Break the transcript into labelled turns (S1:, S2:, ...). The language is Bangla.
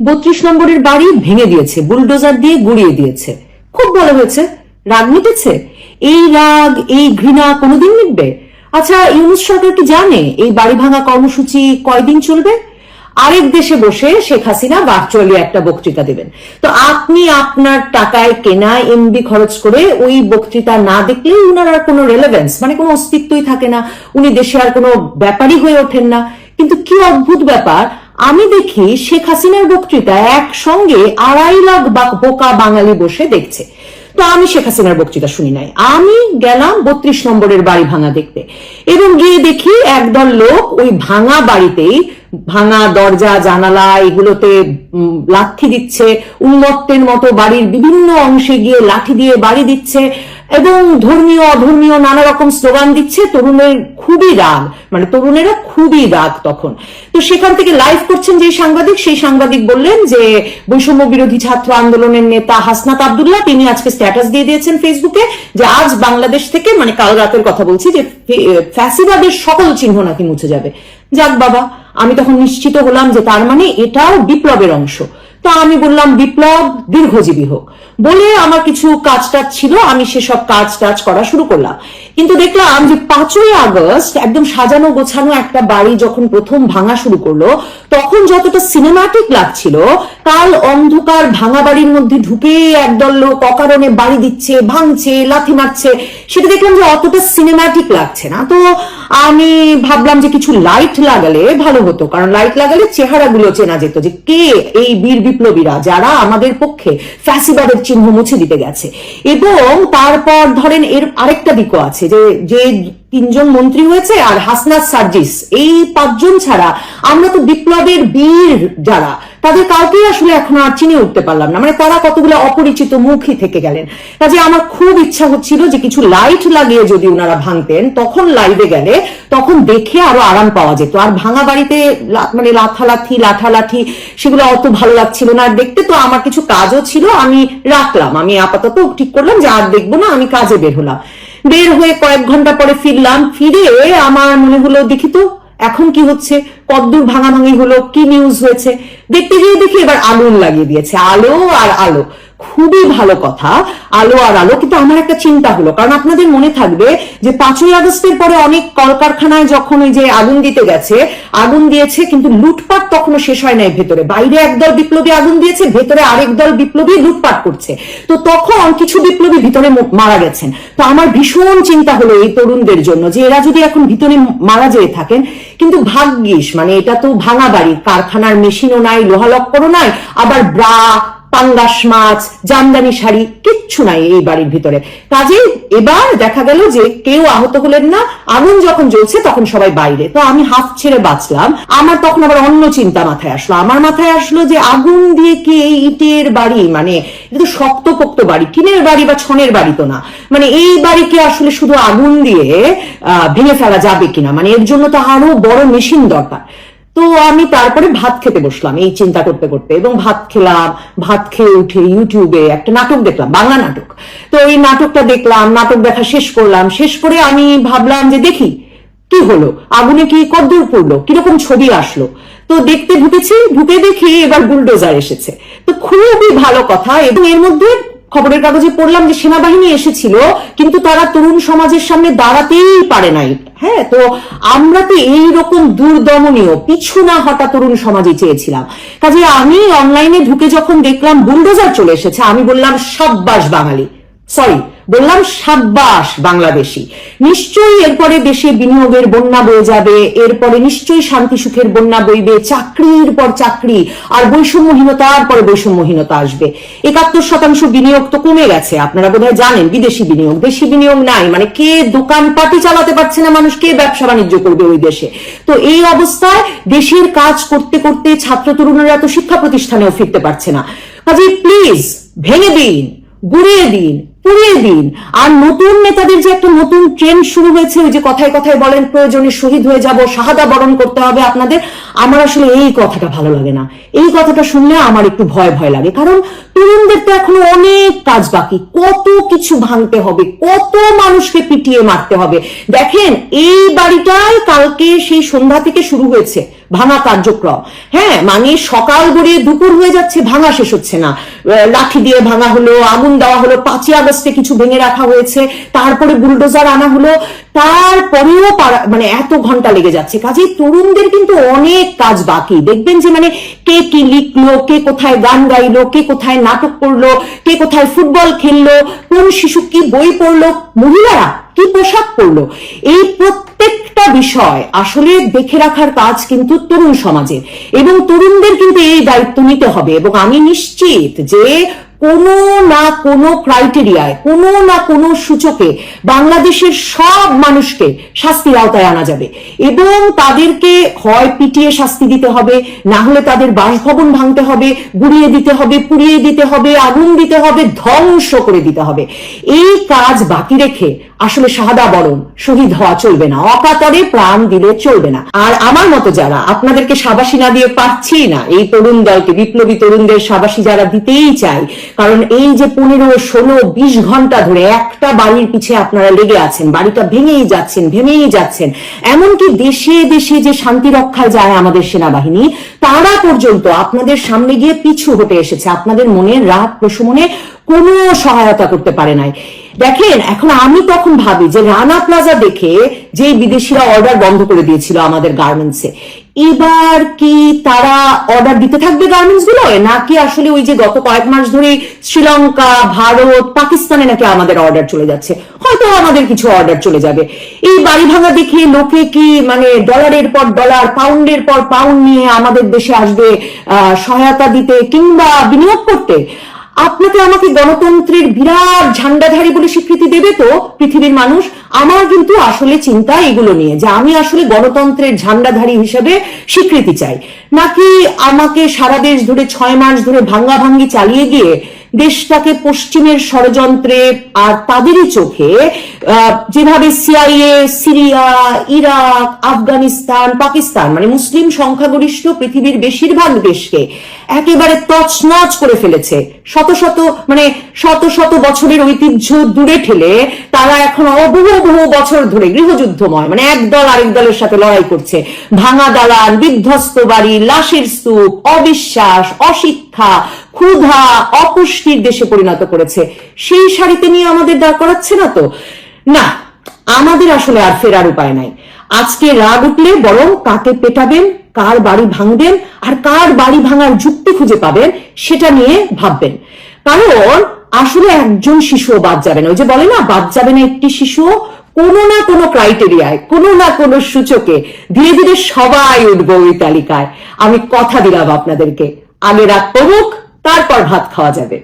S1: 32 নম্বরের বাড়ি ভেঙে দিয়েছে, বুলডোজার দিয়ে গুড়িয়ে দিয়েছে। খুব ভালো হয়েছে, রাগ মিটেছে। এই রাগ, এই ঘৃণা কোনোদিন মিটবে? আচ্ছা, ইউনূস সরকার কি জানে এই বাড়ি ভাঙা কর্মসূচি কয়দিন চলবে? আরেক দেশে বসে শেখ হাসিনা ভার্চুয়ালি একটা বক্তৃতা দেবেন। তো আপনি আপনার টাকায় কেনা এমবি খরচ করে ওই বক্তৃতা না দেখলে উনার আর কোনো রেলেভেন্স, মানে কোনো অস্তিত্বই থাকে না, উনি দেশে আর কোনো ব্যাপারই হয়ে ওঠেন না। কিন্তু কি অদ্ভুত ব্যাপার, আমি দেখি শেখ হাসিনার বক্তৃতা একসঙ্গে 2.5 লাখ বোকা বাঙালি বসে দেখছে। তো আমি শেখ হাসিনার বক্তৃতা শুনি নাই, আমি গেলাম 32 নম্বরের বাড়ি ভাঙা দেখতে, এবং গিয়ে দেখি একদল লোক ওই ভাঙা বাড়িতেই, ভাঙা দরজা জানালা এগুলোতে লাঠি দিচ্ছে, উন্মত্তের মতো বাড়ির বিভিন্ন অংশে গিয়ে লাঠি দিয়ে বাড়ি দিচ্ছে এবং ধর্মীয় অধর্মীয় নানা রকম স্লোগান দিচ্ছে। তরুণের খুবই রাগ, মানে তরুণেরা খুবই রাগ তখন। তো সেখান থেকে লাইভ করছেন যে সাংবাদিক, সেই সাংবাদিক বললেন যে বৈষম্য বিরোধী ছাত্র আন্দোলনের নেতা হাসনাত আব্দুল্লাহ, তিনি আজকে স্ট্যাটাস দিয়ে দিয়েছেন ফেসবুকে যে আজ বাংলাদেশ থেকে, মানে কাল রাতের কথা বলছি, যে ফ্যাসিবাদের সকল চিহ্ন নাকি মুছে যাবে। যাক বাবা, আমি তখন নিশ্চিত হলাম যে তার মানে এটাও বিপ্লবের অংশ। তো আমি বললাম বিপ্লব দীর্ঘজীবী হোক বলে আমার কিছু কাজ টাজ ছিল, আমি সেসব কাজ টাজ করা শুরু করলাম। কিন্তু দেখলাম যে 5ই আগস্ট একদম সাজানো গোছানো একটা বাড়ি যখন প্রথম ভাঙা শুরু করলো, তখন যতটা সিনেমাটিক লাগছিল, কাল অন্ধকার ভাঙা বাড়ির মধ্যে ঢুকে একদল লোক অকারণে বাড়ি দিচ্ছে, ভাঙছে, লাথি মারছে, সেটা দেখলাম যে অতটা সিনেমাটিক লাগছে না। তো আমি ভাবলাম যে কিছু লাইট লাগালে ভালো হতো, কারণ লাইট লাগালে চেহারাগুলো চেনা যেত যে কে এই বীর বিপ্লবীরা যারা আমাদের পক্ষে ফ্যাসিবাদের চিহ্ন মুছে দিতে গেছে। এবং তারপর ধরেন এর আরেকটা দিকও আছে, যে 3জন মন্ত্রী হয়েছে আর হাসনাত সার্জিস, এই 5 জন ছাড়া আমরা তো বিপ্লবের বীর যারা, তাদের কাউকেই আসলে এখন আর চিনে উঠতে পারলাম না, মানে তারা কতগুলো অপরিচিত মুখই থেকে গেলেন। কাজে আমার খুব ইচ্ছা হচ্ছিল যে কিছু লাইট লাগিয়ে যদি ওনারা ভাঙতেন, তখন লাইভে গেলে তখন দেখে আরো আরাম পাওয়া যেত। আর ভাঙা বাড়িতে মানে লাঠালাঠি সেগুলো অত ভালো লাগছিল না আর দেখতে। তো আমার কিছু কাজও ছিল, আমি রাখলাম, আমি আপাতত ঠিক করলাম যে আর দেখবো না, আমি কাজে বের হলাম। বের হয়ে কয়েক ঘন্টা পরে ফিরলাম, ফিরে আমার মনে হলো দেখি তো এখন কি হচ্ছে, কতদূর ভাঙাভাঙি হলো, কি নিউজ হয়েছে। দেখতে গিয়ে দেখি এবার আগুন লাগিয়ে দিয়েছে, আলো আর আলো। খুবই ভালো কথা, আলো আর আলো। কিন্তু আমার একটা চিন্তা হলো, কারণ আপনাদের মনে থাকবে যে 5ই আগস্টের পরে অনেক কলকারখানায় যখন ওই যে আগুন দিতে গেছে, আগুন দিয়েছে কিন্তু লুটপাট তখনও শেষ হয় নাই ভেতরে। বাইরে একদল বিপ্লবী আগুন দিয়েছে, ভেতরে আরেক দল বিপ্লবী লুটপাট করছে। তো তখন কিছু বিপ্লবী ভিতরে মারা গেছেন। তো আমার ভীষণ চিন্তা হলো এই তরুণদের জন্য, যে এরা যদি এখন ভিতরে মারা যেয়ে থাকেন, কিন্তু ভাগ্যিস মানে এটা তো ভাঙা বাড়ি, কারখানার মেশিনও নাই, লোহালক্করও নাই, আবার ব্রা, পাঙ্গাস মাছ, জামদানি শাড়ি কিচ্ছু নাই এই বাড়ির ভিতরে। কাজে এবার দেখা গেল যে কেউ আহত হলেন না, আগুন যখন জ্বলছে তখন সবাই বাইরে। তো আমি হাফ ছেড়ে বাঁচলাম। আমার তখন আবার অন্য চিন্তা মাথায় আসলো, আমার মাথায় আসলো যে আগুন দিয়ে কি এই ইটের বাড়ি, মানে এটা তো শক্তপোক্ত বাড়ি, টিনের বাড়ি বা ছনের বাড়ি তো না, মানে এই বাড়িকে আসলে শুধু আগুন দিয়ে ভেঙে ফেলা যাবে কিনা, মানে এর জন্য তো আরো বড় মেশিন দরকার। তো আমি তারপরে ভাত খেতে বসলাম এই চিন্তা করতে করতে, এবং ভাত খেলাম। ভাত খেয়ে উঠে ইউটিউবে একটা নাটক দেখলাম, বাংলা নাটক। তো এই নাটকটা দেখলাম, নাটক দেখা শেষ করলাম। শেষ করে আমি ভাবলাম যে দেখি কি হলো, আগুনে কি কদ্দূর পড়লো, কিরকম ছবি আসলো। তো দেখতে ঢুকেছি, ঢুকে দেখি এবার বুলডোজার এসেছে। তো খুবই ভালো কথা। এবং এর মধ্যে খবরের কাগজে পড়লাম যে সেনাবাহিনী এসেছিল, কিন্তু তারা তরুণ সমাজের সামনে দাঁড়াতেই পারে নাই। হ্যাঁ, তো আমরা তো এইরকম দুর্দমনীয় পিছু না হটা তরুণ সমাজে চেয়েছিলাম। কাজে আমি অনলাইনে ঢুকে যখন দেখলাম বুলডোজার চলে এসেছে, আমি বললাম সাব্বাস বাঙালি, সরি বললাম সাব্বাস বাংলাদেশি। নিশ্চয়ই এরপরে দেশে বিনিয়োগের বন্যা বয়ে যাবে, এরপরে নিশ্চয়ই শান্তি সুখের বন্যা বইবে, চাকরির পর চাকরি, আর বৈষম্যহীনতার পরে বৈষম্যহীনতা আসবে। 71% বিনিয়োগ তো কমে গেছে, আপনারা বোধহয় জানেন। বিদেশি বিনিয়োগ, দেশি বিনিয়োগ নাই, মানে কে দোকানপাটি চালাতে পারছে না, মানুষ কে ব্যবসা বাণিজ্য করবে ওই দেশে। তো এই অবস্থায় দেশের কাজ করতে করতে ছাত্র তরুণরা তো শিক্ষা প্রতিষ্ঠানেও ফিরতে পারছে না। কাজে প্লিজ ভেঙে দিন, গুড়িয়ে দিন, পুড়িয়ে দিন। আর নতুন নেতাদের যে একটা নতুন ট্রেন্ড শুরু হয়েছে, ওই যে কথায় কথায় বলেন প্রয়োজনে শহীদ হয়ে যাব, শাহাদা বরণ করতে হবে আপনাদের, আমার আসলে এই কথাটা ভালো লাগে না। এই কথাটা শুনলে আমার একটু ভয় ভয় লাগে, কারণ তরুণদের তো এখনো অনেক কাজ বাকি, কত কিছু ভাঙতে হবে, কত মানুষকে পিটিয়ে মারতে হবে। দেখেন এই বাড়িটাই কালকে সেই সন্ধ্যা থেকে শুরু হয়েছে ভাঙা কার্যক্রম। হ্যাঁ, মানে সকাল গড়িয়ে দুপুর হয়ে যাচ্ছে, ভাঙা শেষ হচ্ছে না। লাঠি দিয়ে ভাঙা হলো, আগুন দেওয়া হলো, 5ই আগস্টে কিছু ভেঙে রাখা হয়েছে, তারপরে বুলডোজার আনা হলো, তারপরেও মানে এত ঘন্টা লেগে যাচ্ছে। কাজেই তরুণদের কিন্তু অনেক কাজ বাকি। দেখবেন যে মানে কে কি লিখলো, কে কোথায় গান গাইলো, কে কোথায় নাটক করলো, কে কোথায় ফুটবল খেললো, কোন শিশু কি বই পড়লো, মহিলারা কি পোশাক পরলো, এই প্রত্যেকটা বিষয় আসলে দেখে রাখার কাজ কিন্তু তরুণ সমাজের, এবং তরুণদের কিন্তু এই দায়িত্ব নিতে হবে। এবং আমি নিশ্চিত যে কোনো না কোনো ক্রাইটেরিয়ায়, কোনো না কোনো সূচকে বাংলাদেশের সব মানুষকে শাস্তির আওতায় আনা যাবে, এবং তাদেরকে হয় পিটিয়ে শাস্তি দিতে হবে, না হলে তাদের বাসভবন ভাঙতে হবে, গুড়িয়ে দিতে হবে, পুড়িয়ে দিতে হবে, আগুন দিতে হবে, ধ্বংস করে দিতে হবে। এই কাজ বাকি রেখে আসলে শাহাদা বরণ, শহীদ হওয়া চলবে না, অকাতরে প্রাণ দিলে চলবে না। আর আমার মতো যারা আপনাদেরকে সাবাসী না দিয়ে পারছি না, এই তরুণ দলকে, বিপ্লবী তরুণদের সাবাসী যারা দিতেই চাই, কারণ এই যে 15, 16, 20 ঘন্টা ধরে একটা বাড়ির পিছে আপনারা লেগে আছেন, বাড়িটা ভেঙেই যাচ্ছেন, এমনকি দেশে দেশে যে শান্তি রক্ষায় যায় আমাদের সেনাবাহিনী, তারা পর্যন্ত আপনাদের সামনে গিয়ে পিছু হটে এসেছে, আপনাদের মনের রাগ প্রশমনে কোনো সহায়তা করতে পারে নাই। দেখেন, এখন আমি তখন ভাবি যে রানা প্লাজা দেখে যে বিদেশিরা অর্ডার বন্ধ করে দিয়েছিল আমাদের গার্মেন্টসে, এবার কি তারা অর্ডার দিতে থাকবে গার্মেন্টস গুলো, নাকি আসলে ওই যে গত কয়েক মাস ধরে শ্রীলঙ্কা, ভারত, পাকিস্তানে নাকি আমাদের অর্ডার চলে যাচ্ছে, হয়তো আমাদের কিছু অর্ডার চলে যাবে। এই বাড়ি ভাঙা দেখে লোকে কি মানে ডলারের পর ডলার, পাউন্ডের পর পাউন্ড নিয়ে আমাদের দেশে আসবে সহায়তা দিতে কিংবা বিনিয়োগ করতে? আপনাকে আমাকে গণতন্ত্রের বিরাট ঝান্ডাধারী বলে স্বীকৃতি দেবে তো পৃথিবীর মানুষ? আমার কিন্তু আসলে চিন্তা এগুলো নিয়ে, যে আমি আসলে গণতন্ত্রের ঝান্ডাধারী হিসেবে স্বীকৃতি চাই, নাকি আমাকে সারা দেশ ধরে 6 মাস ধরে ভাঙ্গাভাঙ্গি চালিয়ে গিয়ে দেশটাকে পশ্চিমের ষড়যন্ত্রে আর তাদেরই চোখে যেভাবে CIA, Syria, Iraq, Afghanistan, Pakistan, মানে মুসলিম সংখ্যাগরিষ্ঠ পৃথিবীর বেশিরভাগ দেশকে একেবারে তছনছ করে ফেলেছে, শত শত বছরের ঐতিহ্য দূরে ঠেলে তারা এখন বহু বছর ধরে গৃহযুদ্ধময়, মানে এক দল আরেক দলের সাথে লড়াই করছে, ভাঙা দালান, বিধ্বস্ত বাড়ি, লাশের স্তূপ, অবিশ্বাস, অশিক্ষা, ক্ষুধা, অপুষ্টির দেশে পরিণত করেছে। সেই সারিতে নিয়ে আমাদের দাঁড় করাচ্ছে না তো? না, আমাদের আসলে আর ফেরার উপায় নাই। আজকে রাগ উঠলে বরং কাকে পেটাবেন, কার বাড়ি ভাঙবেন, আর কার বাড়ি ভাঙার যুক্তি খুঁজে পাবেন সেটা নিয়ে ভাববেন। কারণ আসলে একজন শিশুও বাদ যাবে না, ওই যে বলে না, বাদ যাবে না একটি শিশু, কোনো না কোনো ক্রাইটেরিয়ায়, কোনো না কোনো সূচকে ধীরে ধীরে সবাই উঠবো ওই তালিকায়। আমি কথা দিলাম আপনাদেরকে, আগে রাগ করুক, তারপর ভাত খাওয়া যাবে।